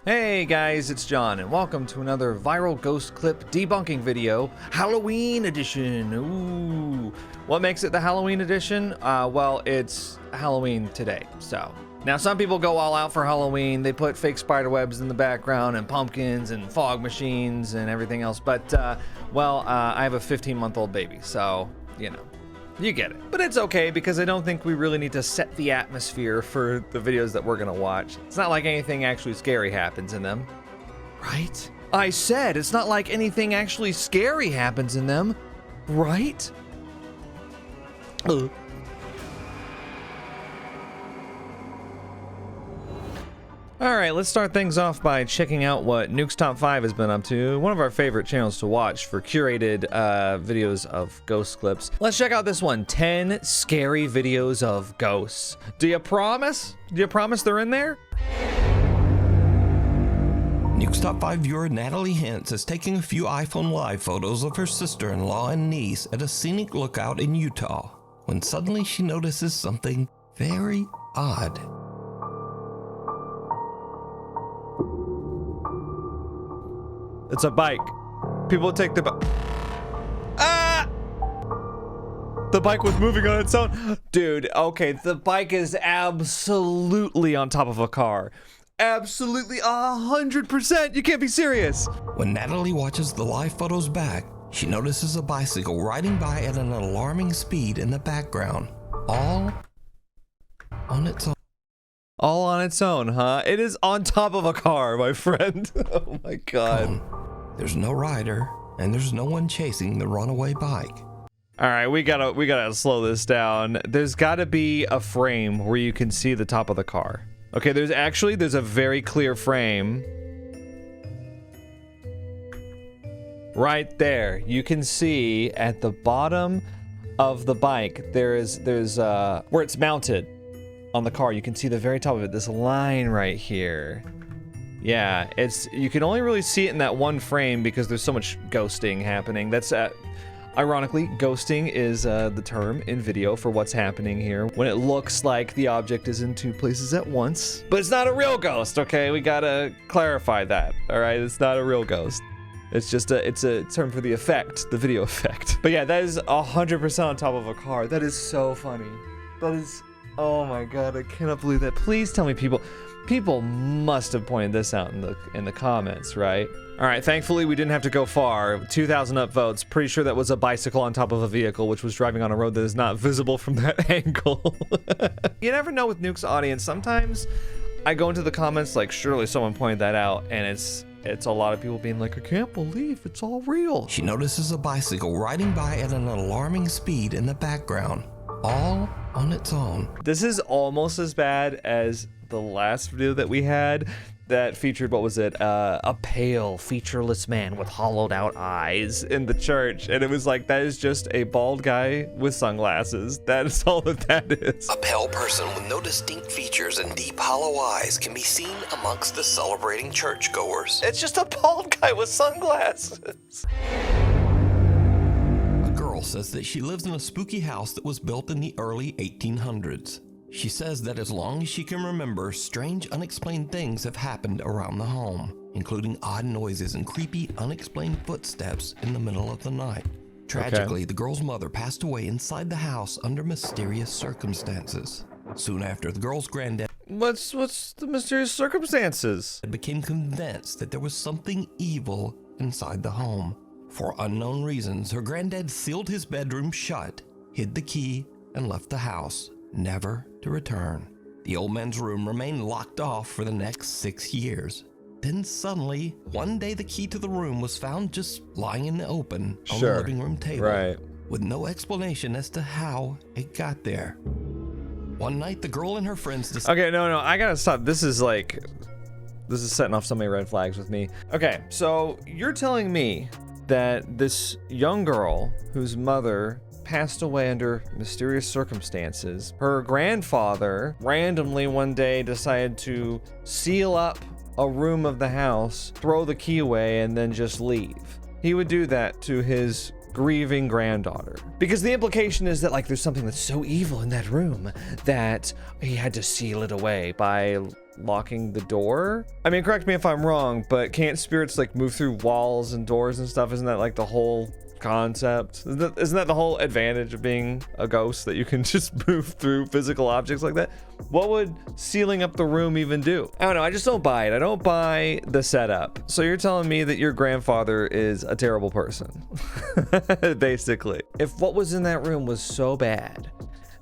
Hey guys, it's John, and welcome to another viral ghost clip debunking video, Halloween edition. Ooh, what makes it the Halloween edition? Well, it's Halloween today, so. Now, some people go all out for Halloween. They put fake spider webs in the background and pumpkins and fog machines and everything else, but, I have a 15-month-old baby, so, you know. You get it. But it's okay because I don't think we really need to set the atmosphere for the videos that we're gonna watch. It's not like anything actually scary happens in them. Right? I said it's not like anything actually scary happens in them. Right? Alright, let's start things off by checking out what Nuke's Top 5 has been up to. One of our favorite channels to watch for curated videos of ghost clips. Let's check out this one, 10 scary videos of ghosts. Do you promise? Do you promise they're in there? Nuke's Top 5 viewer Natalie Hintz is taking a few iPhone Live photos of her sister-in-law and niece at a scenic lookout in Utah, when suddenly she notices something very odd. It's a bike. People take the bike. Ah! The bike was moving on its own. Dude, okay, the bike is absolutely on top of a car. Absolutely 100%. You can't be serious. When Natalie watches the live photos back, she notices a bicycle riding by at an alarming speed in the background, all on its own. All on its own, huh? It is on top of a car, my friend. Oh my god. There's no rider, and there's no one chasing the runaway bike. All right, we gotta slow this down. There's gotta be a frame where you can see the top of the car. Okay, there's a very clear frame. Right there, you can see at the bottom of the bike, there's where it's mounted on the car, you can see the very top of it, this line right here. Yeah, you can only really see it in that one frame because there's so much ghosting happening. That's ironically, ghosting is the term in video for what's happening here when it looks like the object is in two places at once. But it's not a real ghost, okay? We gotta clarify that, all right? It's not a real ghost. It's just it's a term for the effect, the video effect. But yeah, that is 100% on top of a car. That is so funny. That is, oh my god, I cannot believe that. Please tell me people must have pointed this out in the comments, right? All right, thankfully we didn't have to go far. 2,000 upvotes. Pretty sure that was a bicycle on top of a vehicle which was driving on a road that is not visible from that angle. You never know with Nuke's audience. Sometimes I go into the comments like, surely someone pointed that out, and it's a lot of people being like, I can't believe it's all real. She notices a bicycle riding by at an alarming speed in the background, all on its own. This is almost as bad as the last video that we had that featured, what was it, a pale, featureless man with hollowed out eyes in the church, and it was like, that is just a bald guy with sunglasses. That is all that is. A pale person with no distinct features and deep hollow eyes can be seen amongst the celebrating churchgoers. It's just a bald guy with sunglasses. A girl says that she lives in a spooky house that was built in the early 1800s. She says that as long as she can remember, strange, unexplained things have happened around the home, including odd noises and creepy, unexplained footsteps in the middle of the night. Tragically, the girl's mother passed away inside the house under mysterious circumstances. Soon after, the girl's granddad... What's the mysterious circumstances? ...became convinced that there was something evil inside the home. For unknown reasons, her granddad sealed his bedroom shut, hid the key, and left the house, never to return. The old man's room remained locked off for the next 6 years. Then suddenly, one day the key to the room was found just lying in the open on the living room table, right, with no explanation as to how it got there. One night, the girl and her friends decided... Okay, no, I gotta stop. This is setting off so many red flags with me. Okay, so you're telling me that this young girl whose mother passed away under mysterious circumstances, her grandfather randomly one day decided to seal up a room of the house, throw the key away, and then just leave. He would do that to his grieving granddaughter. Because the implication is that like there's something that's so evil in that room that he had to seal it away by locking the door. I mean, correct me if I'm wrong, but can't spirits like move through walls and doors and stuff? Isn't that like the whole concept? Isn't that the whole advantage of being a ghost, that you can just move through physical objects like that? What would sealing up the room even do? I don't know, I just don't buy it. I don't buy the setup. So you're telling me that your grandfather is a terrible person, basically. If what was in that room was so bad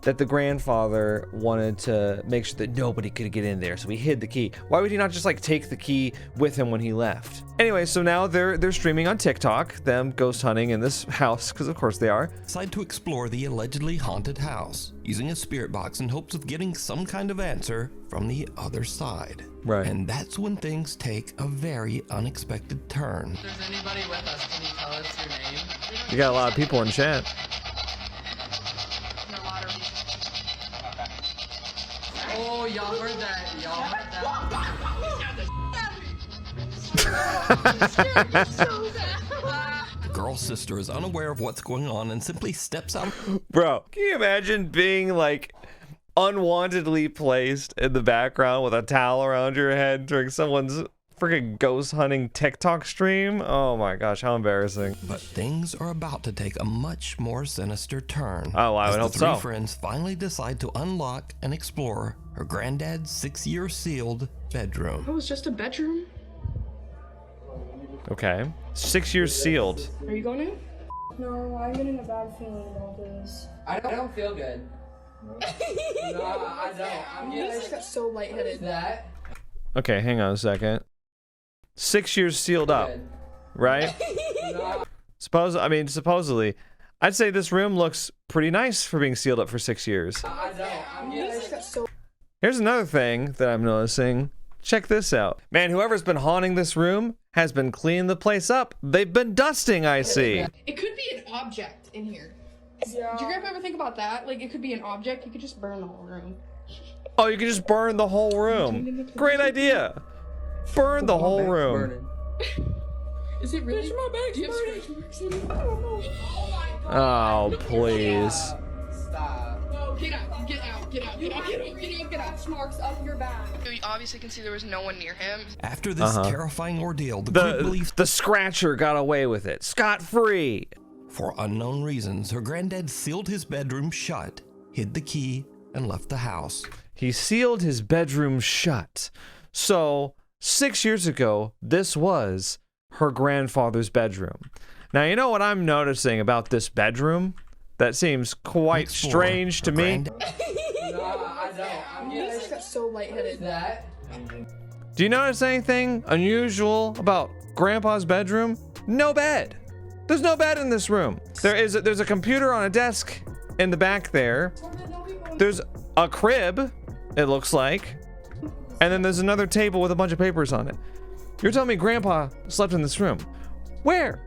that the grandfather wanted to make sure that nobody could get in there, so he hid the key, why would he not just like take the key with him when he left? Anyway, so now they're streaming on TikTok, them ghost hunting in this house, because of course they are. Decide to explore the allegedly haunted house using a spirit box in hopes of getting some kind of answer from the other side. Right. And that's when things take a very unexpected turn. If there's anybody with us, can you tell us your name? You got a lot of people in chat. Oh, y'all heard that. Y'all heard that. The girl's sister is unaware of what's going on and simply steps out. Bro, can you imagine being like unwantedly placed in the background with a towel around your head during someone's freaking ghost hunting TikTok stream? Oh my gosh, how embarrassing. But things are about to take a much more sinister turn. Oh, I would hope the three so. friends finally decide to unlock and explore her granddad's 6-year sealed bedroom. It was just a bedroom. Okay. 6 years sealed. Are you going in? No, I'm getting a bad feeling about this. I don't feel good. No, I don't. I'm I getting just got so lightheaded. that. Okay, hang on a second. 6 years sealed up, Good. right? No. Supposedly, I'd say this room looks pretty nice for being sealed up for 6 years. I don't. I'm I getting just got so. Here's another thing that I'm noticing. Check this out. Man, whoever's been haunting this room has been cleaning the place up. They've been dusting, I see. It could be an object in here. Yeah. Did your grandpa ever think about that? Like, it could be an object. You could just burn the whole room. Oh, you can just burn the whole room. Great idea. Burn the whole room. Is it really? My bag's Do you have burning. scratch marks in it? I don't know. Oh, please. Stop. No, get out, get out, get out, get out, get out, get out, get out. Scratch marks up your back. You obviously can see there was no one near him. After this terrifying ordeal, the group believes The scratcher got away with it. Scot-free. for unknown reasons, her granddad sealed his bedroom shut, hid the key, and left the house. He sealed his bedroom shut. So, 6 years ago, this was her grandfather's bedroom. Now, you know what I'm noticing about this bedroom? That seems quite Explore strange to her me. No, I don't. I'm I getting just got so lightheaded. that. Do you notice anything unusual about Grandpa's bedroom? No bed. There's no bed in this room. There's a computer on a desk in the back there. There's a crib, it looks like. And then there's another table with a bunch of papers on it. You're telling me Grandpa slept in this room. Where?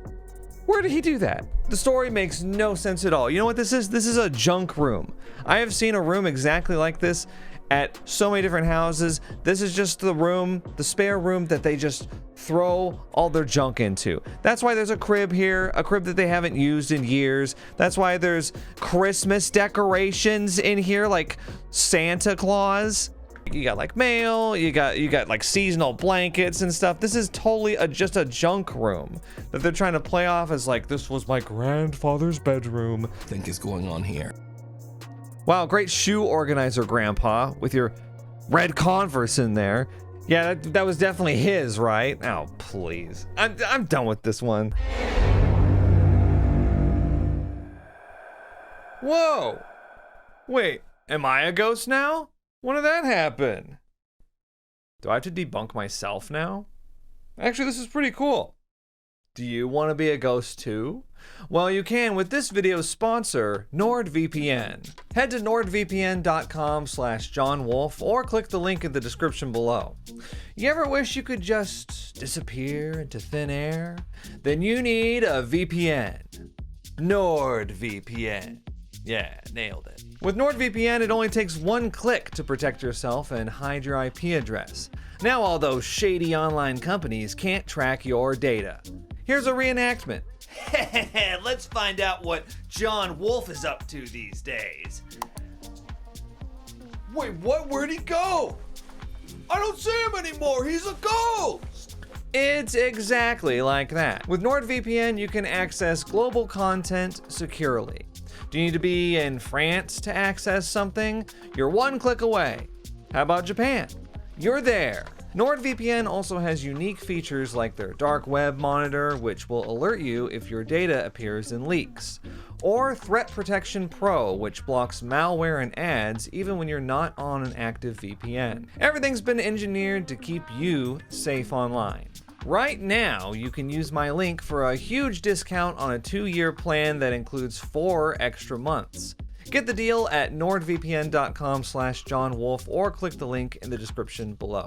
Where did he do that? The story makes no sense at all. You know what this is? This is a junk room. I have seen a room exactly like this at so many different houses. This is just the room, the spare room that they just throw all their junk into. That's why there's a crib here, a crib that they haven't used in years. That's why there's Christmas decorations in here, like Santa Claus. You got like mail, you got like seasonal blankets and stuff. This is totally just a junk room that they're trying to play off as like, this was my grandfather's bedroom. Think is going on here. Wow, great shoe organizer, Grandpa, with your red Converse in there. Yeah, that was definitely his, right? Oh, please. I'm done with this one. Whoa! Wait, am I a ghost now? When did that happen? Do I have to debunk myself now? Actually, this is pretty cool. Do you want to be a ghost too? Well, you can with this video's sponsor, NordVPN. Head to nordvpn.com/John Wolfe or click the link in the description below. You ever wish you could just disappear into thin air? Then you need a VPN. NordVPN. Yeah, nailed it. With NordVPN, it only takes one click to protect yourself and hide your IP address. Now all those shady online companies can't track your data. Here's a reenactment. Let's find out what John Wolfe is up to these days. Wait, what? Where'd he go? I don't see him anymore. He's a ghost. It's exactly like that. With NordVPN, you can access global content securely. Do you need to be in France to access something? You're one click away. How about Japan? You're there. NordVPN also has unique features like their dark web monitor, which will alert you if your data appears in leaks, or Threat Protection Pro, which blocks malware and ads even when you're not on an active VPN. Everything's been engineered to keep you safe online. Right now, you can use my link for a huge discount on a 2-year plan that includes 4 extra months. Get the deal at nordvpn.com/JohnWolfe or click the link in the description below.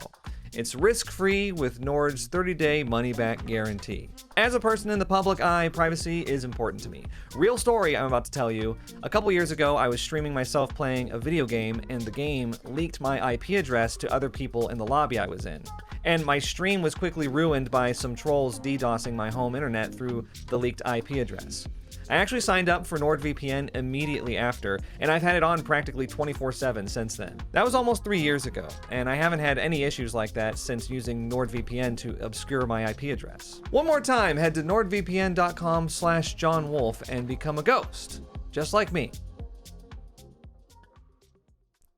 It's risk-free with Nord's 30-day money-back guarantee. As a person in the public eye, privacy is important to me. Real story I'm about to tell you. A couple years ago, I was streaming myself playing a video game, and the game leaked my IP address to other people in the lobby I was in. And my stream was quickly ruined by some trolls DDoSing my home internet through the leaked IP address. I actually signed up for NordVPN immediately after, and I've had it on practically 24/7 since then. That was almost 3 years ago, and I haven't had any issues like that since using NordVPN to obscure my IP address. One more time, head to nordvpn.com/JohnWolfe and become a ghost, just like me.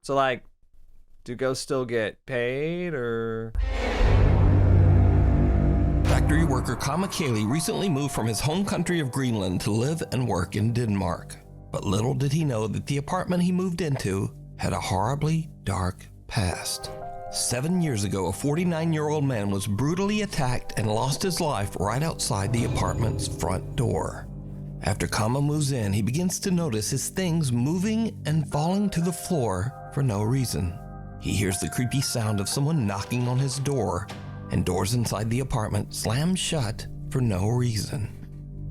So like, do ghosts still get paid, or? Factory worker Kama Kaylee recently moved from his home country of Greenland to live and work in Denmark. But little did he know that the apartment he moved into had a horribly dark past. 7 years ago, a 49-year-old man was brutally attacked and lost his life right outside the apartment's front door. After Kama moves in, he begins to notice his things moving and falling to the floor for no reason. He hears the creepy sound of someone knocking on his door, and doors inside the apartment slam shut for no reason.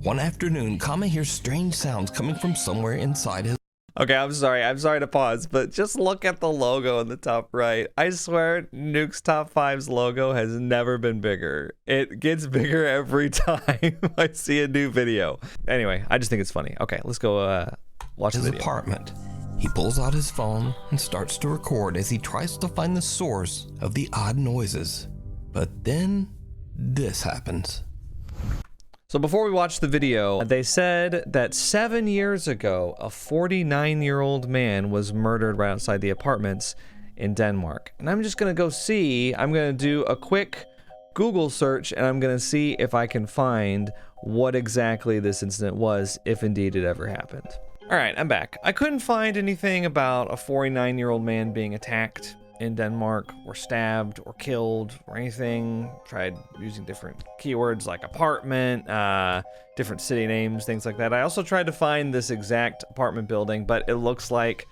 One afternoon, Kama hears strange sounds coming from somewhere inside his... Okay, I'm sorry to pause, but just look at the logo in the top right. I swear, Nuke's Top 5's logo has never been bigger. It gets bigger every time I see a new video. Anyway, I just think it's funny. Okay, let's go watch the video. Apartment. He pulls out his phone and starts to record as he tries to find the source of the odd noises. But then, this happens. So before we watch the video, they said that 7 years ago, a 49-year-old man was murdered right outside the apartments in Denmark. And I'm just gonna go see, I'm gonna do a quick Google search, and I'm gonna see if I can find what exactly this incident was, if indeed it ever happened. All right, I'm back. I couldn't find anything about a 49-year-old man being attacked in Denmark, or stabbed, or killed, or anything. Tried using different keywords like apartment, different city names, things like that. I also tried to find this exact apartment building, but it looks like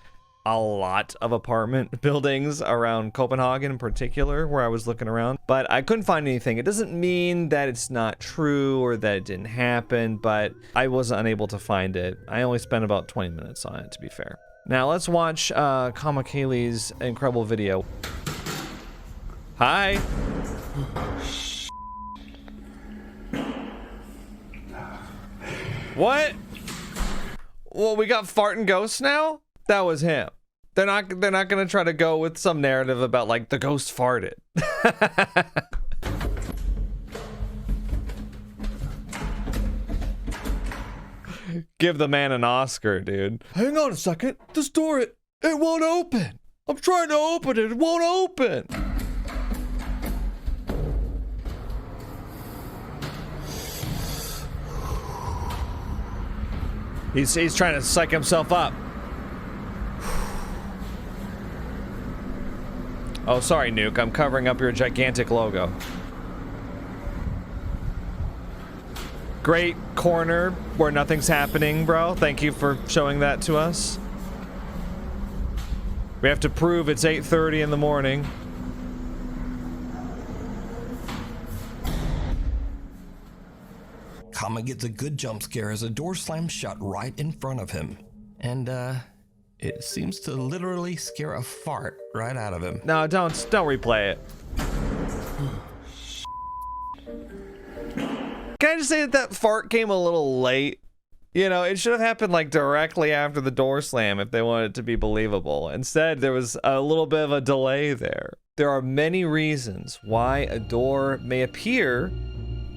a lot of apartment buildings around Copenhagen in particular, where I was looking around, but I couldn't find anything. It doesn't mean that it's not true or that it didn't happen, but I was unable to find it. I only spent about 20 minutes on it, to be fair. Now let's watch Kama Kaylee's incredible video. Hi. What? Well, we got farting ghosts now? That was him. They're not gonna try to go with some narrative about like the ghost farted. Give the man an Oscar, dude. Hang on a second. This door, it won't open. I'm trying to open it. It won't open. He's trying to psych himself up. Oh, sorry, Nuke. I'm covering up your gigantic logo. Great corner where nothing's happening, bro. Thank you for showing that to us. We have to prove it's 8:30 in the morning. Kama gets a good jump scare as a door slams shut right in front of him. And, it seems to literally scare a fart right out of him. No, don't replay it. Can I just say that that fart came a little late? You know, it should have happened like directly after the door slam if they wanted it to be believable. Instead, there was a little bit of a delay there. There are many reasons why a door may appear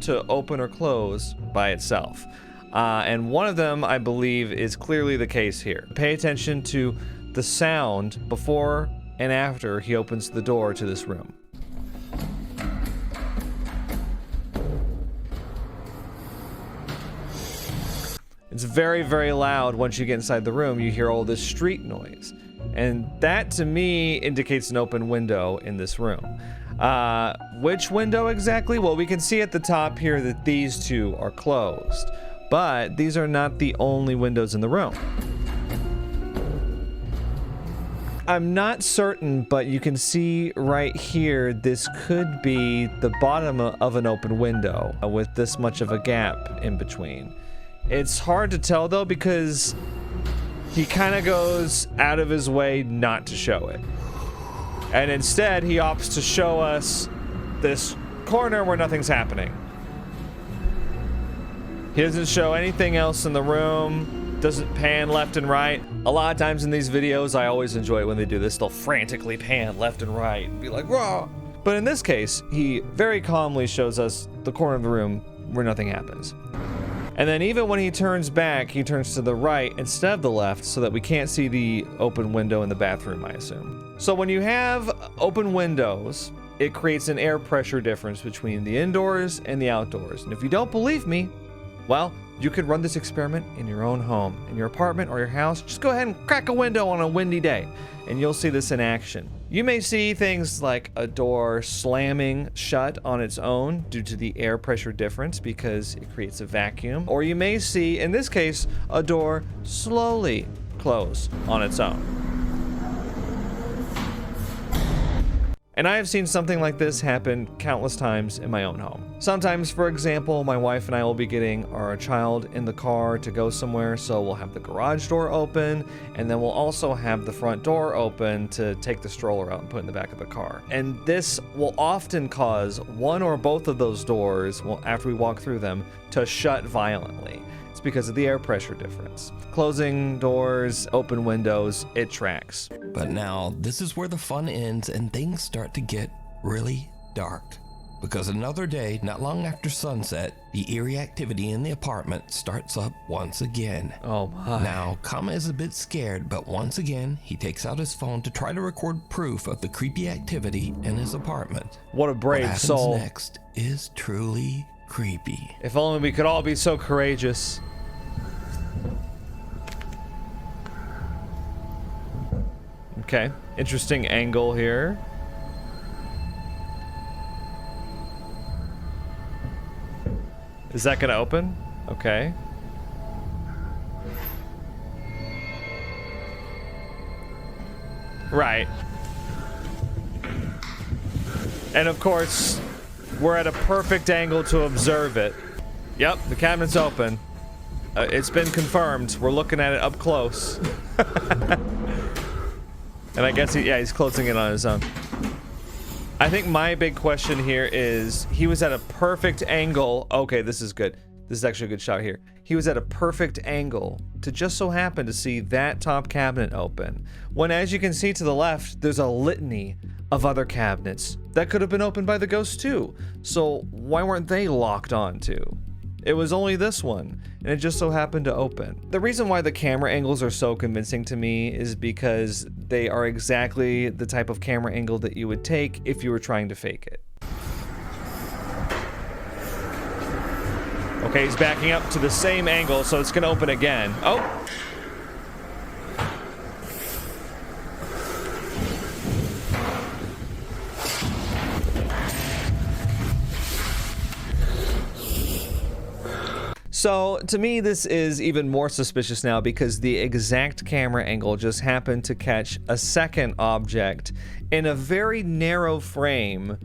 to open or close by itself. And one of them, I believe, is clearly the case here. Pay attention to the sound before and after he opens the door to this room. It's very, very loud. Once you get inside the room, you hear all this street noise. And that, to me, indicates an open window in this room. Which window exactly? Well, we can see at the top here that these two are closed. But these are not the only windows in the room. I'm not certain, but you can see right here, this could be the bottom of an open window with this much of a gap in between. It's hard to tell though, because he kind of goes out of his way not to show it. And instead, he opts to show us this corner where nothing's happening. He doesn't show anything else in the room, doesn't pan left and right. A lot of times in these videos, I always enjoy it when they do this. They'll frantically pan left and right and be like, "Raw!" But in this case, he very calmly shows us the corner of the room where nothing happens. And then even when he turns back, he turns to the right instead of the left so that we can't see the open window in the bathroom, I assume. So when you have open windows, it creates an air pressure difference between the indoors and the outdoors. And if you don't believe me, well, you could run this experiment in your own home, in your apartment or your house. Just go ahead and crack a window on a windy day, and you'll see this in action. You may see things like a door slamming shut on its own due to the air pressure difference because it creates a vacuum. Or you may see, in this case, a door slowly close on its own. And I have seen something like this happen countless times in my own home. Sometimes, for example, my wife and I will be getting our child in the car to go somewhere, so we'll have the garage door open, and then we'll also have the front door open to take the stroller out and put it in the back of the car. And this will often cause one or both of those doors, well, after we walk through them, to shut violently. It's because of the air pressure difference. Closing doors, open windows, it tracks. But now, this is where the fun ends and things start to get really dark. Because another day, not long after sunset, the eerie activity in the apartment starts up once again. Oh my. Now, Kama is a bit scared, but once again, he takes out his phone to try to record proof of the creepy activity in his apartment. What a brave what soul. happens next is truly creepy. If only we could all be so courageous. Okay, interesting angle here. Is that gonna open? Okay. Right. And of course, we're at a perfect angle to observe it. Yep, the cabinet's open. It's been confirmed. We're looking at it up close. And I guess he's closing it on his own. I think my big question here is, he was at a perfect angle. Okay, this is good. This is actually a good shot here. He was at a perfect angle to just so happen to see that top cabinet open. When, as you can see to the left, there's a litany of other cabinets that could have been opened by the ghost too. So why weren't they locked onto? It was only this one, and it just so happened to open. The reason why the camera angles are so convincing to me is because they are exactly the type of camera angle that you would take if you were trying to fake it. Okay, he's backing up to the same angle, so it's gonna open again. Oh! So, to me, this is even more suspicious now because the exact camera angle just happened to catch a second object in a very narrow frame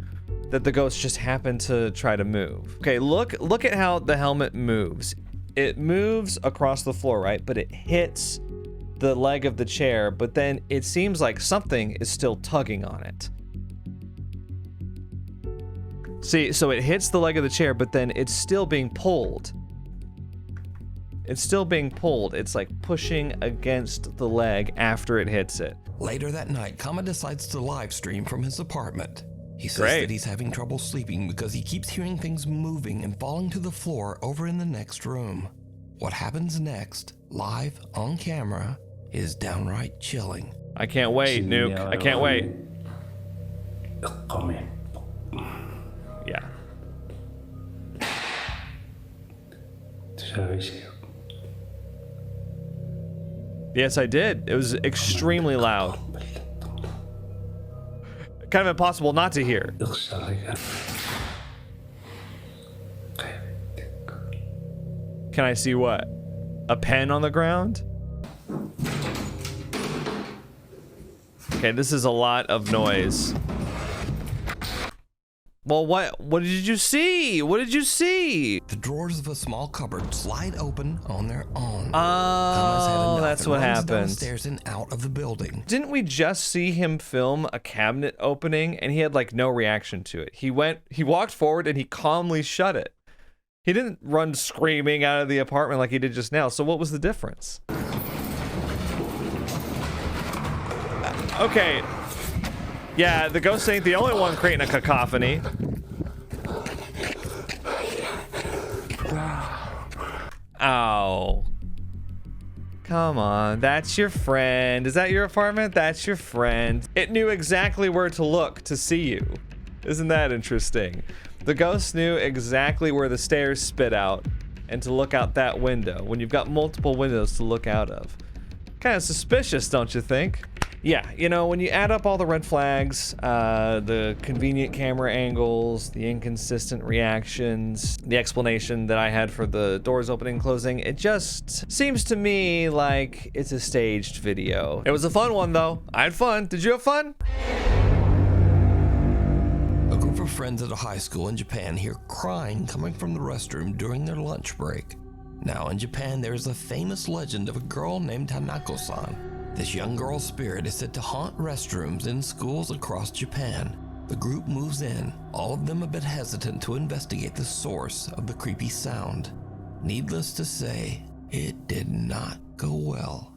that the ghost just happened to try to move. Okay, look at how the helmet moves. It moves across the floor, right? But it hits the leg of the chair, but then it seems like something is still tugging on it. See, so it hits the leg of the chair, but then it's still being pulled. It's still being pulled. It's like pushing against the leg after it hits it. Later that night, Kama decides to live stream from his apartment. He says Great. that he's having trouble sleeping because he keeps hearing things moving and falling to the floor over in the next room. What happens next, live on camera, is downright chilling. I can't wait, Nuke. I can't wait. Yeah. Yes, I did. It was extremely loud. Kind of impossible not to hear. Can I see what? A pen on the ground? Okay, this is a lot of noise. Well, what did you see? What did you see? The drawers of a small cupboard slide open on their own. Oh, that's what happened. Downstairs and out of the building. Didn't we just see him film a cabinet opening and he had like no reaction to it? He walked forward and he calmly shut it. He didn't run screaming out of the apartment like he did just now. So what was the difference? Okay. Yeah, the ghost ain't the only one creating a cacophony. Ow. Come on, that's your friend. Is that your apartment? That's your friend. It knew exactly where to look to see you. Isn't that interesting? The ghost knew exactly where the stairs spit out and to look out that window when you've got multiple windows to look out of. Kind of suspicious, don't you think? Yeah, you know, when you add up all the red flags, the convenient camera angles, the inconsistent reactions, the explanation that I had for the doors opening and closing, it just seems to me like it's a staged video. It was a fun one, though. I had fun. Did you have fun? A group of friends at a high school in Japan hear crying coming from the restroom during their lunch break. Now, in Japan, there is a famous legend of a girl named Hanako-san. This young girl's spirit is said to haunt restrooms in schools across Japan. The group moves in, all of them a bit hesitant to investigate the source of the creepy sound. Needless to say, it did not go well.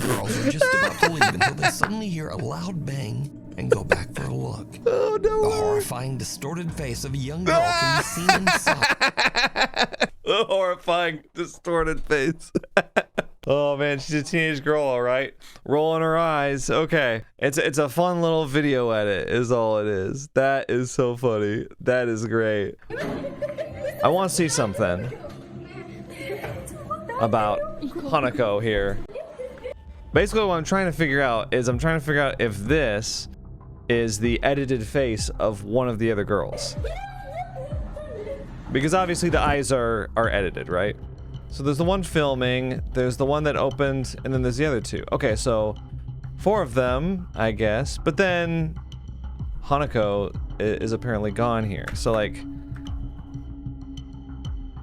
Girls are just about to leave until they suddenly hear a loud bang and go back for a look. Oh, no. The horrifying, distorted face of a young girl can be seen inside. The horrifying, distorted face. Oh man, she's a teenage girl, all right. Rolling her eyes. Okay. It's a fun little video edit is all it is. That is so funny. That is great. I want to see something about Hanako here. Basically what I'm trying to figure out is if this is the edited face of one of the other girls. Because obviously the eyes are edited, right? So there's the one filming, there's the one that opened, and then there's the other two. Okay, so 4 of them, I guess. But then Hanako is apparently gone here. So like,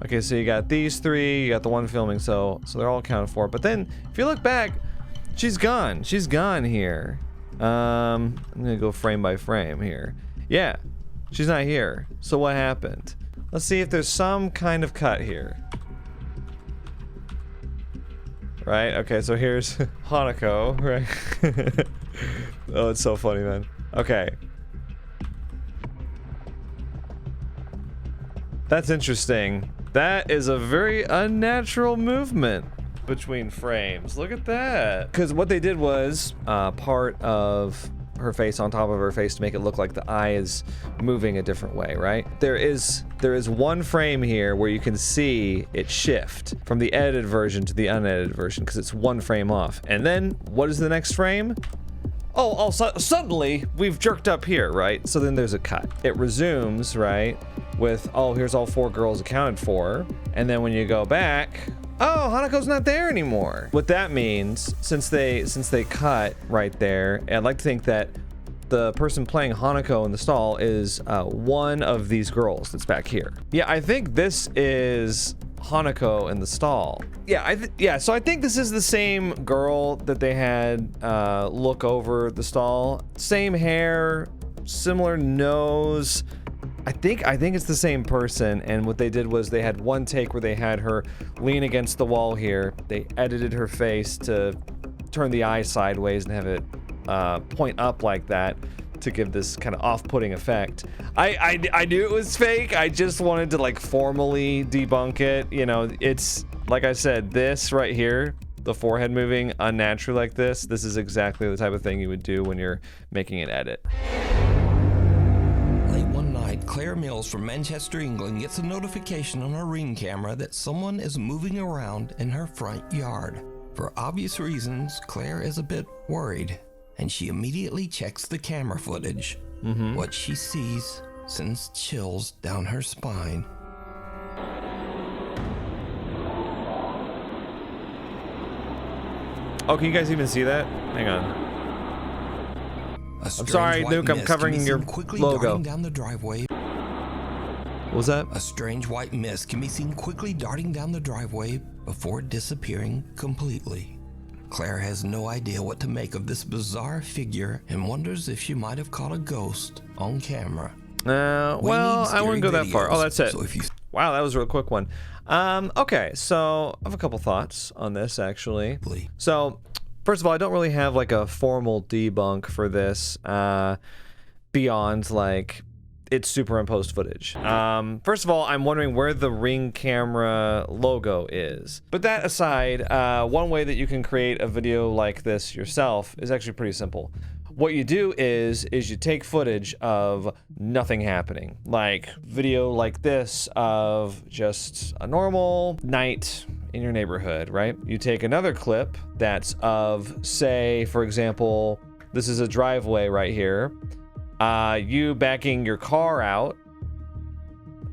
okay, so you got these 3, you got the one filming, so they're all accounted for. But then if you look back, she's gone. She's gone here. I'm gonna go frame by frame here. Yeah, she's not here. So what happened? Let's see if there's some kind of cut here. Right, okay, so here's Hanako, right? Oh, it's so funny, man. Okay. That's interesting. That is a very unnatural movement between frames. Look at that. Because what they did was part of her face on top of her face to make it look like the eye is moving a different way, right? There is one frame here where you can see it shift from the edited version to the unedited version because it's one frame off. And then what is the next frame? Oh, suddenly we've jerked up here, right? So then there's a cut. It resumes, right? With, oh, here's all 4 girls accounted for. And then when you go back, oh, Hanako's not there anymore. What that means, since they cut right there, I'd like to think that the person playing Hanako in the stall is one of these girls that's back here. Yeah, I think this is Hanako in the stall. Yeah, so I think this is the same girl that they had look over the stall. Same hair, similar nose. I think it's the same person, and what they did was they had one take where they had her lean against the wall here. They edited her face to turn the eye sideways and have it point up like that to give this kind of off-putting effect. I knew it was fake. I just wanted to like formally debunk it. You know, it's like I said, this right here, the forehead moving unnaturally like this is exactly the type of thing you would do when you're making an edit. Late one night, Claire Mills from Manchester, England gets a notification on her Ring camera that someone is moving around in her front yard. For obvious reasons, Claire is a bit worried, and she immediately checks the camera footage. What she sees sends chills down her spine. Oh, can you guys even see that? Hang on. I'm sorry, Nuke, I'm covering your logo. Down the driveway. What was that? A strange white mist can be seen quickly darting down the driveway before disappearing completely. Claire has no idea what to make of this bizarre figure and wonders if she might have caught a ghost on camera. Well, I wouldn't go that far. Oh, that's it. So if you... Wow, that was a real quick one. Okay, so I have a couple thoughts on this, actually. So, first of all, I don't really have like a formal debunk for this beyond like it's superimposed footage. First of all, I'm wondering where the Ring camera logo is. But that aside, one way that you can create a video like this yourself is actually pretty simple. What you do is you take footage of nothing happening, like video like this of just a normal night in your neighborhood, right? You take another clip that's of, say, for example, this is a driveway right here. You backing your car out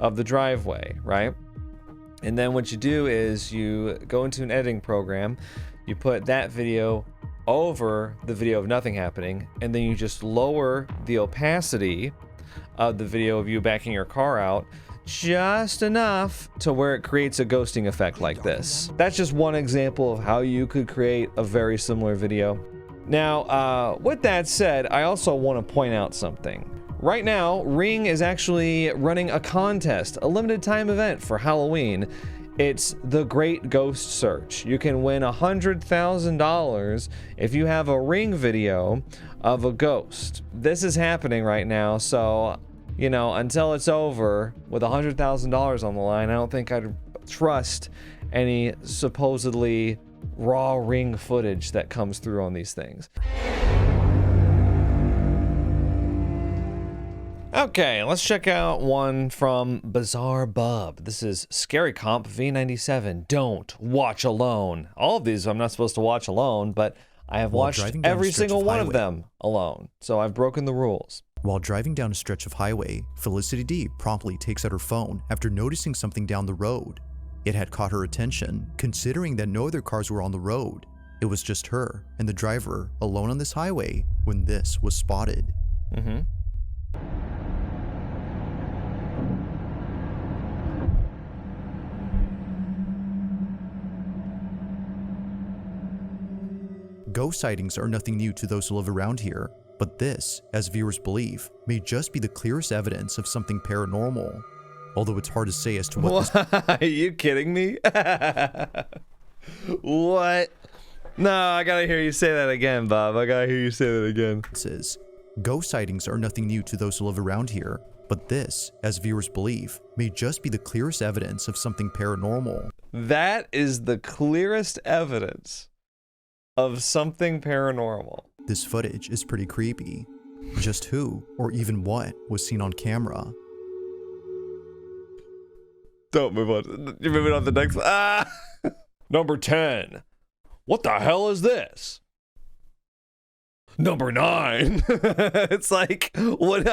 of the driveway, right? And then what you do is you go into an editing program, you put that video over the video of nothing happening, and then you just lower the opacity of the video of you backing your car out just enough to where it creates a ghosting effect like this. That's just one example of how you could create a very similar video. Now, with that said, I also want to point out something. Right now, Ring is actually running a contest, a limited time event for Halloween. It's the Great Ghost Search. You can win $100,000 if you have a Ring video of a ghost. This is happening right now, so, you know, until it's over with $100,000 on the line, I don't think I'd trust any supposedly raw Ring footage that comes through on these things. Okay, let's check out one from Bizarre Bub. This is Scary Comp V97. Don't watch alone. All of these I'm not supposed to watch alone, but I have watched every single one of them alone, so I've broken the rules. While driving down a stretch of highway, Felicity D promptly takes out her phone after noticing something down the road. It had caught her attention, considering that no other cars were on the road. It was just her and the driver alone on this highway when this was spotted. Ghost sightings are nothing new to those who live around here, but this, as viewers believe, may just be the clearest evidence of something paranormal. Although it's hard to say as to what this— Are you kidding me? What? No, I gotta hear you say that again, Bob. I gotta hear you say that again. Is. Ghost sightings are nothing new to those who live around here, but this, as viewers believe, may just be the clearest evidence of something paranormal. That is the clearest evidence of something paranormal. This footage is pretty creepy. Just who, or even what, was seen on camera? Don't move on. You're moving on to the next one. Number 10. What the hell is this? Number 9. It's like, what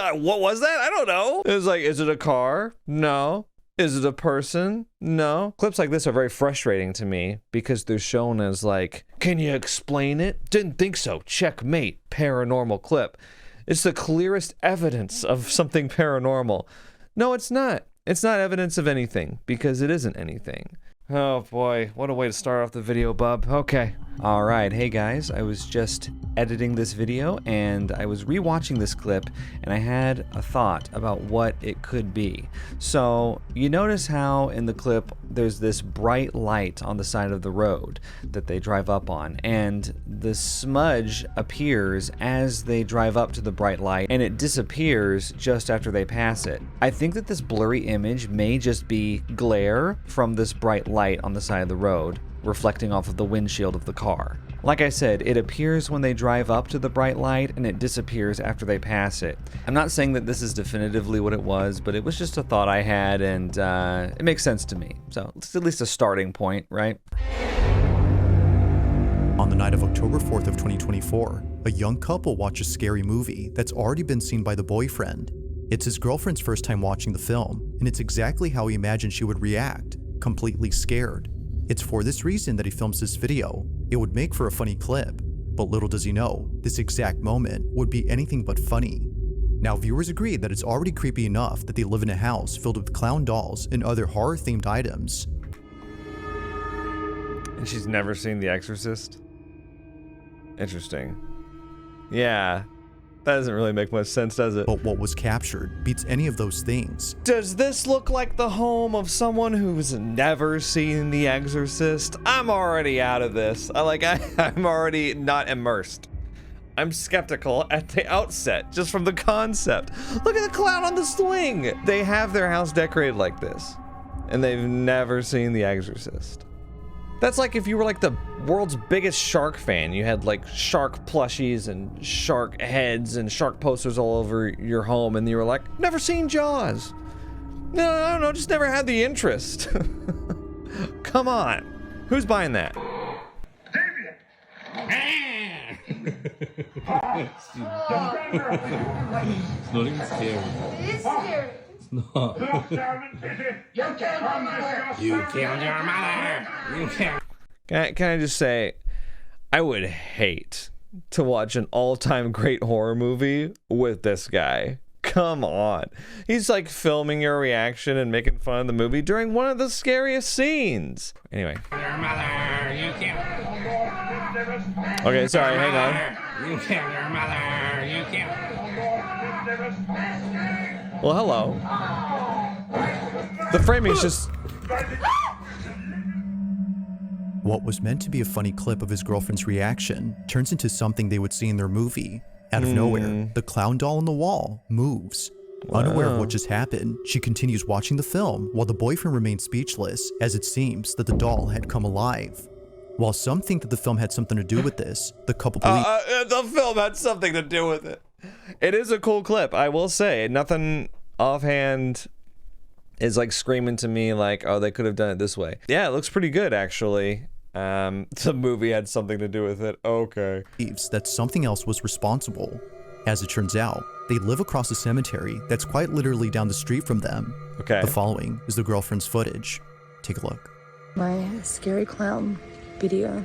was that? I don't know. It's like, is it a car? No. Is it a person? No. Clips like this are very frustrating to me because they're shown as like, can you explain it? Didn't think so. Checkmate. Paranormal clip. It's the clearest evidence of something paranormal. No, it's not. It's not evidence of anything, because it isn't anything. Oh boy, what a way to start off the video, bub. Okay. Alright, hey guys, I was just editing this video and I was rewatching this clip and I had a thought about what it could be. So, you notice how in the clip there's this bright light on the side of the road that they drive up on, and the smudge appears as they drive up to the bright light and it disappears just after they pass it. I think that this blurry image may just be glare from this bright light on the side of the road, reflecting off of the windshield of the car. Like I said, it appears when they drive up to the bright light and it disappears after they pass it. I'm not saying that this is definitively what it was, but it was just a thought I had, and it makes sense to me. So it's at least a starting point, right? On the night of October 4th of 2024, a young couple watch a scary movie that's already been seen by the boyfriend. It's his girlfriend's first time watching the film, and it's exactly how he imagined she would react, completely scared. It's for this reason that he films this video. It would make for a funny clip, but little does he know, this exact moment would be anything but funny. Now, viewers agree that it's already creepy enough that they live in a house filled with clown dolls and other horror-themed items. And she's never seen The Exorcist? Interesting. Yeah. That doesn't really make much sense, does it? But what was captured beats any of those things. Does this look like the home of someone who's never seen The Exorcist? I'm already out of this. I'm already not immersed. I'm skeptical at the outset, just from the concept. Look at the clown on the swing! They have their house decorated like this, and they've never seen The Exorcist. That's like if you were like the world's biggest shark fan. You had like shark plushies and shark heads and shark posters all over your home, and you were like, never seen Jaws. No, I don't know, just never had the interest. Come on. Who's buying that? It's not even scary. It is scary. No. You killed my mother. You killed your mother. You killed. Can I just say, I would hate to watch an all-time great horror movie with this guy. Come on. He's like filming your reaction and making fun of the movie during one of the scariest scenes. Anyway. Your mother. You killed. Okay, sorry, hang on. You killed your mother. You killed. Well, hello. The framing's just... What was meant to be a funny clip of his girlfriend's reaction turns into something they would see in their movie. Out of nowhere, the clown doll on the wall moves. Wow. Unaware of what just happened, she continues watching the film while the boyfriend remains speechless, as it seems that the doll had come alive. While some think that the film had something to do with this, the couple believe the film had something to do with it. It is a cool clip, I will say. Nothing offhand is like screaming to me like, oh, they could have done it this way. Yeah, it looks pretty good, actually. The movie had something to do with it. Okay. that something else was responsible. As it turns out, they live across a cemetery that's quite literally down the street from them. Okay. The following is the girlfriend's footage. Take a look. My scary clown video.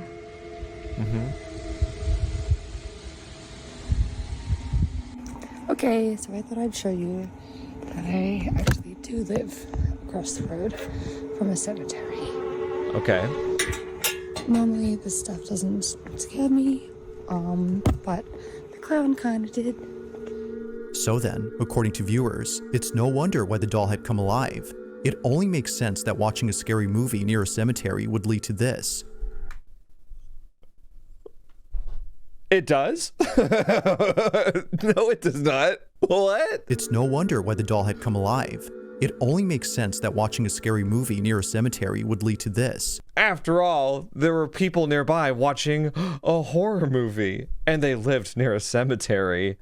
Okay, so I thought I'd show you that I actually do live across the road from a cemetery. Okay. Normally this stuff doesn't scare me, but the clown kind of did. So then, according to viewers, it's no wonder why the doll had come alive. It only makes sense that watching a scary movie near a cemetery would lead to this. It does? No, it does not. What? It's no wonder why the doll had come alive. It only makes sense that watching a scary movie near a cemetery would lead to this. After all, there were people nearby watching a horror movie, and they lived near a cemetery.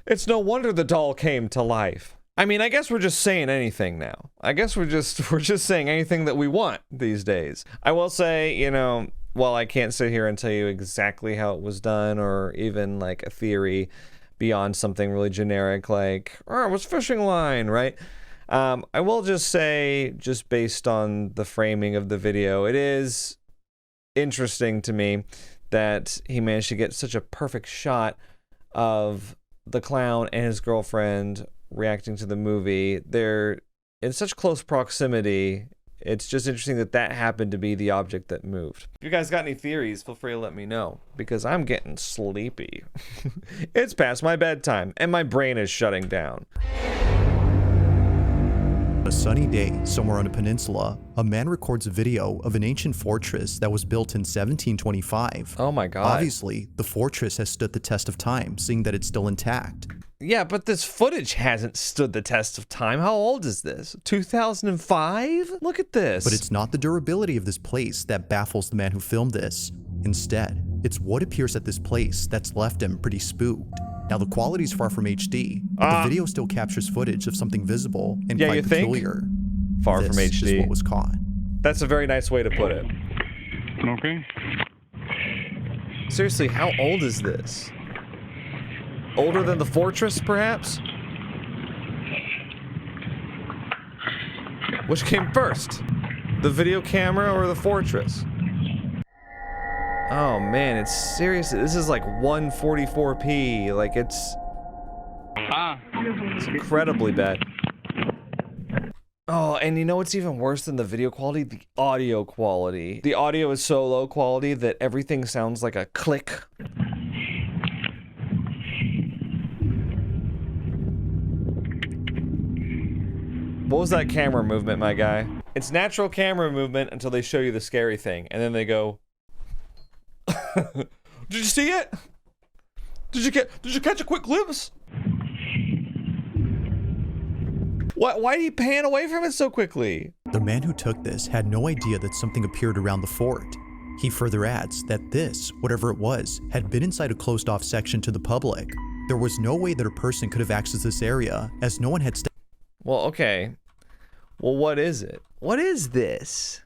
It's no wonder the doll came to life. I mean, I guess we're just saying anything now. I guess we're just saying anything that we want these days. I will say, you know, while I can't sit here and tell you exactly how it was done, or even like a theory beyond something really generic like, oh, it was fishing line, right? I will just say, just based on the framing of the video, it is interesting to me that he managed to get such a perfect shot of the clown and his girlfriend reacting to the movie. They're in such close proximity. It's just interesting that that happened to be the object that moved. If you guys got any theories, feel free to let me know, because I'm getting sleepy. It's past my bedtime, and my brain is shutting down. A sunny day somewhere on a peninsula, a man records a video of an ancient fortress that was built in 1725. Oh my god. Obviously, the fortress has stood the test of time, seeing that it's still intact. Yeah, but this footage hasn't stood the test of time. How old is this? 2005? Look at this. But it's not the durability of this place that baffles the man who filmed this. Instead, it's what appears at this place that's left him pretty spooked. Now, the quality's far from HD, but the video still captures footage of something visible and Yeah, quite you think? peculiar. Far This from HD. is what was caught. That's a very nice way to put it. Okay. Seriously, how old is this? Older than the fortress, perhaps? Which came first? The video camera or the fortress? Oh man, it's seriously, this is like 144p. Like it's incredibly bad. Oh, and you know what's even worse than the video quality? The audio quality. The audio is so low quality that everything sounds like a click. What was that camera movement, my guy? It's natural camera movement until they show you the scary thing, and then they go, "Did you see it? Did you catch a quick glimpse? Why did he pan away from it so quickly?" The man who took this had no idea that something appeared around the fort. He further adds that this, whatever it was, had been inside a closed-off section to the public. There was no way that a person could have accessed this area, as no one had Well, okay. Well, what is it? What is this?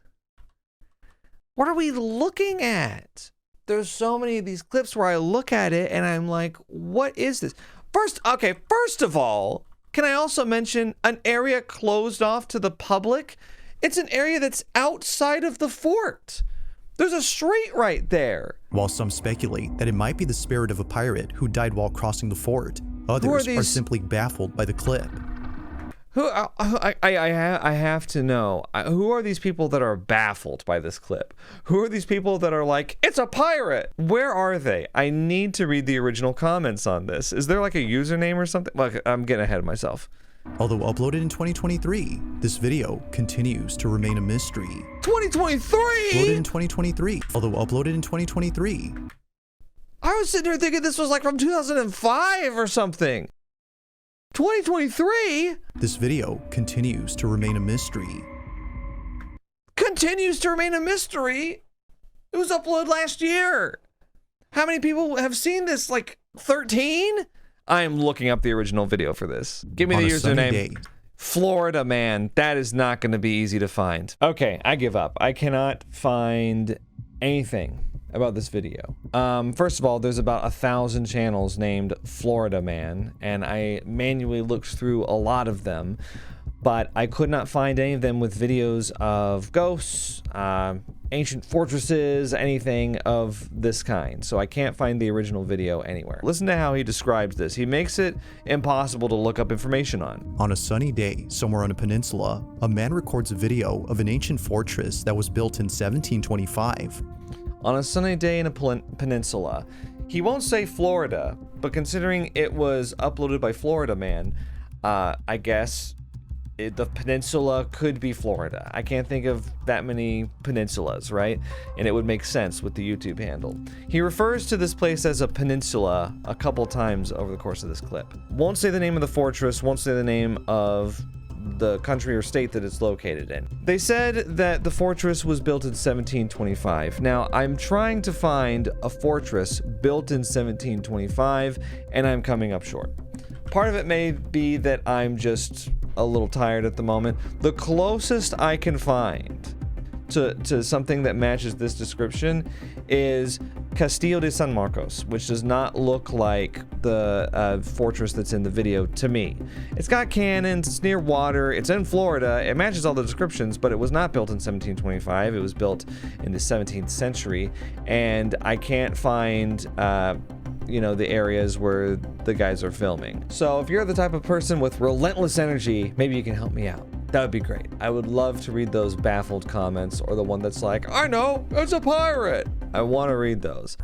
What are we looking at? There's so many of these clips where I look at it and I'm like, what is this? First of all, can I also mention an area closed off to the public? It's an area that's outside of the fort. There's a street right there. While some speculate that it might be the spirit of a pirate who died while crossing the fort, others are simply baffled by the clip. I have to know, who are these people that are baffled by this clip? Who are these people that are like, it's a pirate? Where are they? I need to read the original comments on this. Is there like a username or something? Well, I'm getting ahead of myself. Although uploaded in 2023, this video continues to remain a mystery. 2023? Uploaded in 2023. Although uploaded in 2023. I was sitting here thinking this was like from 2005 or something. 2023? This video continues to remain a mystery. Continues to remain a mystery? It was uploaded last year. How many people have seen this? Like 13? I am looking up the original video for this. Give me the username. Florida Man. That is not going to be easy to find. Okay, I give up. I cannot find anything about this video. First of all, there's about 1,000 channels named Florida Man, and I manually looked through a lot of them, but I could not find any of them with videos of ghosts, ancient fortresses, anything of this kind. So I can't find the original video anywhere. Listen to how he describes this. He makes it impossible to look up information on. On a sunny day, somewhere on a peninsula, a man records a video of an ancient fortress that was built in 1725. On a sunny day in a peninsula. He won't say Florida, but considering it was uploaded by Florida Man, I guess the peninsula could be Florida. I can't think of that many peninsulas, right? And it would make sense with the YouTube handle. He refers to this place as a peninsula a couple times over the course of this clip. Won't say the name of the fortress, won't say the name of the country or state that it's located in. They said that the fortress was built in 1725. Now, I'm trying to find a fortress built in 1725, and I'm coming up short. Part of it may be that I'm just a little tired at the moment. The closest I can find to something that matches this description is Castillo de San Marcos, which does not look like the fortress that's in the video to me. It's got cannons, it's near water, it's in Florida, it matches all the descriptions, but it was not built in 1725, it was built in the 17th century, and I can't find you know, the areas where the guys are filming. So if you're the type of person with relentless energy, maybe you can help me out. That would be great. I would love to read those baffled comments, or the one that's like, I know, it's a pirate. I want to read those.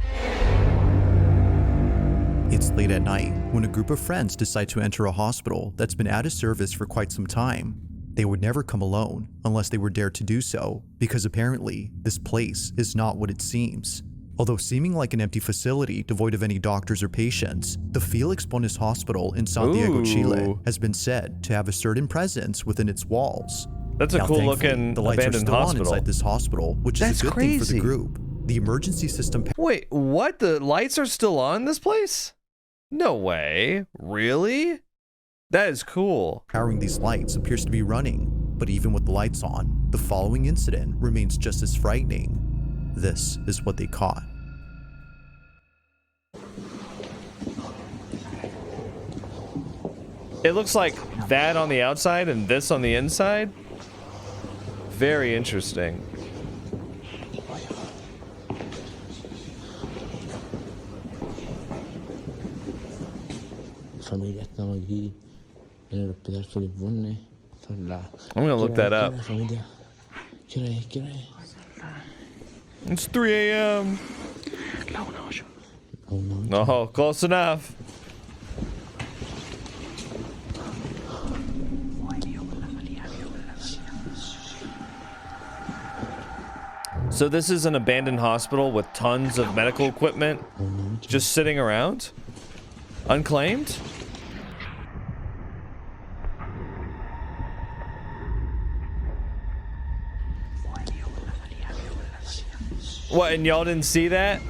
It's late at night when a group of friends decide to enter a hospital that's been out of service for quite some time. They would never come alone unless they were dared to do so, because apparently this place is not what it seems. Although seeming like an empty facility devoid of any doctors or patients, the Felix Bonis Hospital in Santiago, Chile has been said to have a certain presence within its walls. That's a Now, cool thankfully, looking the lights are abandoned still on hospital. inside this hospital, which is That's a good thing for crazy. the group. The emergency system Wait, what? The lights are still on in this place? No way. Really? That is cool. powering these lights appears to be running, but even with the lights on, the following incident remains just as frightening. This is what they caught. It looks like that on the outside and this on the inside. Very interesting. Familia estamos aquí en el hospital Felix Bonis. Son las. I'm gonna look that up. Familia. ¿Qué hora es? ¿Qué hora es? It's 3 a.m. No, close enough. So this is an abandoned hospital with tons of medical equipment just sitting around? Unclaimed? What, and y'all didn't see that?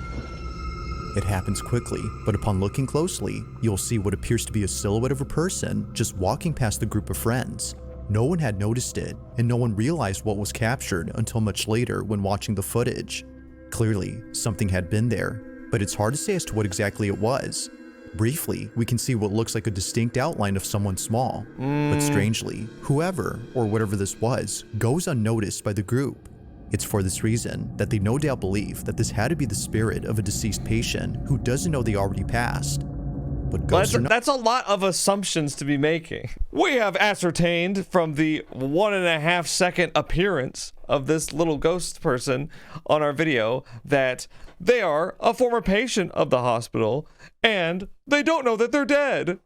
It happens quickly, but upon looking closely, you'll see what appears to be a silhouette of a person just walking past the group of friends. No one had noticed it, and no one realized what was captured until much later when watching the footage. Clearly, something had been there, but it's hard to say as to what exactly it was. Briefly, we can see what looks like a distinct outline of someone small, but strangely, whoever or whatever this was goes unnoticed by the group. It's for this reason that they no doubt believe that this had to be the spirit of a deceased patient who doesn't know they already passed. But ghosts are not— That's a lot of assumptions to be making. We have ascertained from the 1.5 second appearance of this little ghost person on our video that they are a former patient of the hospital and they don't know that they're dead.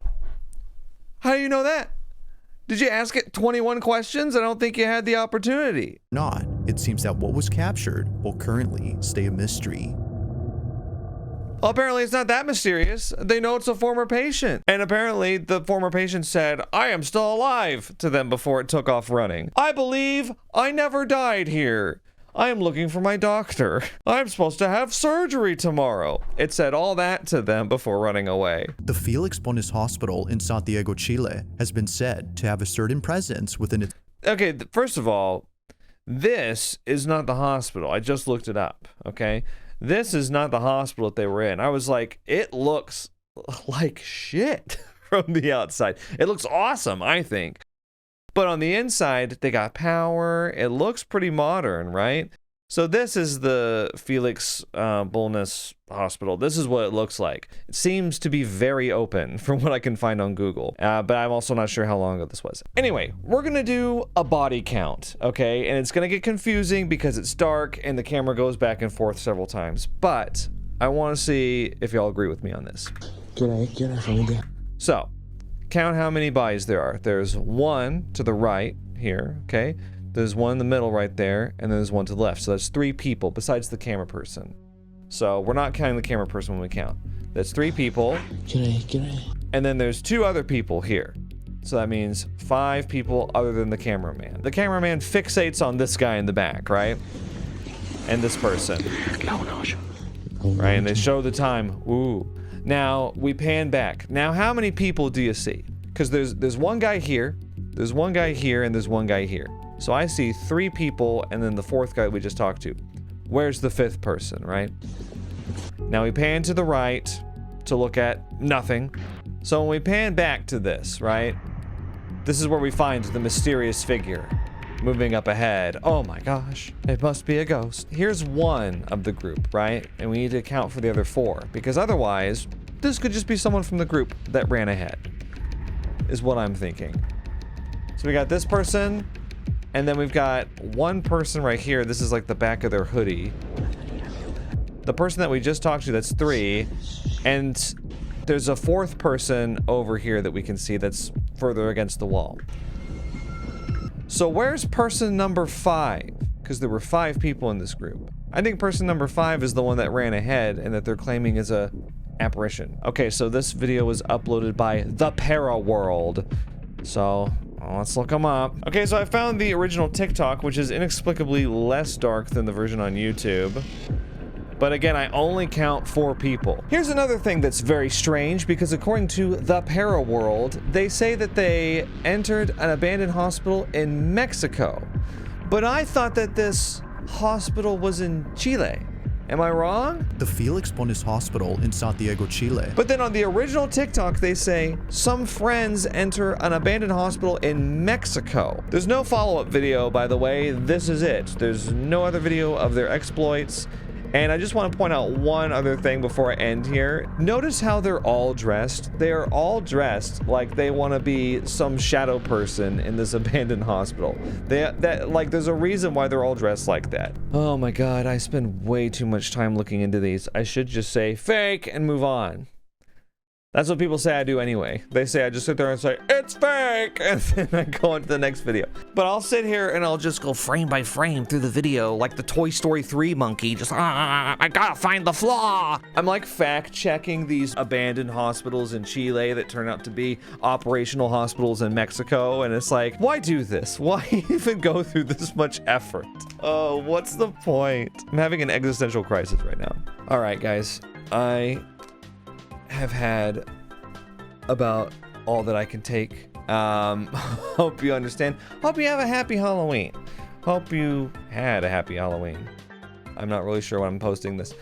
How do you know that? Did you ask it 21 questions? I don't think you had the opportunity. not. It seems that what was captured will currently stay a mystery. Well, apparently it's not that mysterious. They know it's a former patient. And apparently the former patient said, I am still alive to them before it took off running. I believe I never died here. I am looking for my doctor. I'm supposed to have surgery tomorrow. It said all that to them before running away. The Felix Bonis Hospital in Santiago, Chile has been said to have a certain presence within its— Okay, first of all, this is not the hospital. I just looked it up, okay? This is not the hospital that they were in. I was like, it looks like shit from the outside. It looks awesome, I think. But on the inside, they got power. It looks pretty modern, right? So this is the Felix Bonis Hospital. This is what it looks like. It seems to be very open from what I can find on Google. But I'm also not sure how long ago this was. Anyway, we're going to do a body count, okay? And it's going to get confusing because it's dark and the camera goes back and forth several times. But I want to see if y'all agree with me on this. So, count how many bodies there are. There's one to the right here, okay? There's one in the middle right there, and then there's one to the left. So that's 3 people besides the camera person. So we're not counting the camera person when we count. That's 3 people. And then there's 2 other people here. So that means 5 people other than the cameraman. The cameraman fixates on this guy in the back, right? And this person. Right, and they show the time. Ooh. Now, we pan back. Now, how many people do you see? Because there's one guy here, there's one guy here, and there's one guy here. So I see 3 people, and then the 4th guy we just talked to. Where's the 5th person, right? Now we pan to the right to look at nothing. So when we pan back to this, right? This is where we find the mysterious figure moving up ahead. Oh my gosh, it must be a ghost. Here's one of the group, right? And we need to account for the other 4, because otherwise this could just be someone from the group that ran ahead, is what I'm thinking. So we got this person, and then we've got one person right here. This is like the back of their hoodie. The person that we just talked to, that's 3, and there's a 4th person over here that we can see that's further against the wall. So where's person number 5? Because there were 5 people in this group. I think person number 5 is the one that ran ahead and that they're claiming is a apparition. Okay, so this video was uploaded by The Para World. So let's look them up. Okay, so I found the original TikTok, which is inexplicably less dark than the version on YouTube. But again, I only count 4 people. Here's another thing that's very strange, because according to The Para World, they say that they entered an abandoned hospital in Mexico. But I thought that this hospital was in Chile. Am I wrong? The Felix Bonis Hospital in Santiago, Chile. But then on the original TikTok, they say some friends enter an abandoned hospital in Mexico. There's no follow-up video, by the way. This is it. There's no other video of their exploits. And I just want to point out one other thing before I end here. Notice how they're all dressed. They are all dressed like they want to be some shadow person in this abandoned hospital. There's a reason why they're all dressed like that. Oh my god, I spend way too much time looking into these. I should just say fake and move on. That's what people say I do anyway. They say I just sit there and say, it's fake! And then I go into the next video. But I'll sit here and I'll just go frame by frame through the video like the Toy Story 3 monkey. Just, I gotta find the flaw! I'm like fact-checking these abandoned hospitals in Chile that turn out to be operational hospitals in Mexico. And it's like, why do this? Why even go through this much effort? Oh, what's the point? I'm having an existential crisis right now. All right, guys. I have had about all that I can take. Hope you understand. Hope you have a happy Halloween. Hope you had a happy Halloween. I'm not really sure when I'm posting this.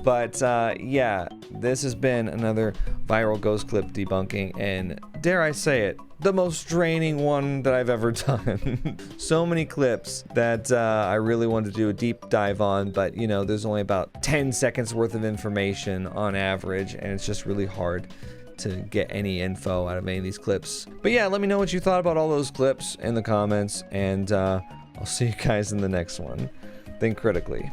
But yeah, this has been another viral ghost clip debunking, and dare I say it, the most draining one that I've ever done. So many clips that I really wanted to do a deep dive on, but you know, there's only about 10 seconds worth of information on average, and it's just really hard to get any info out of any of these clips. But yeah, let me know what you thought about all those clips in the comments, and I'll see you guys in the next one. Think critically.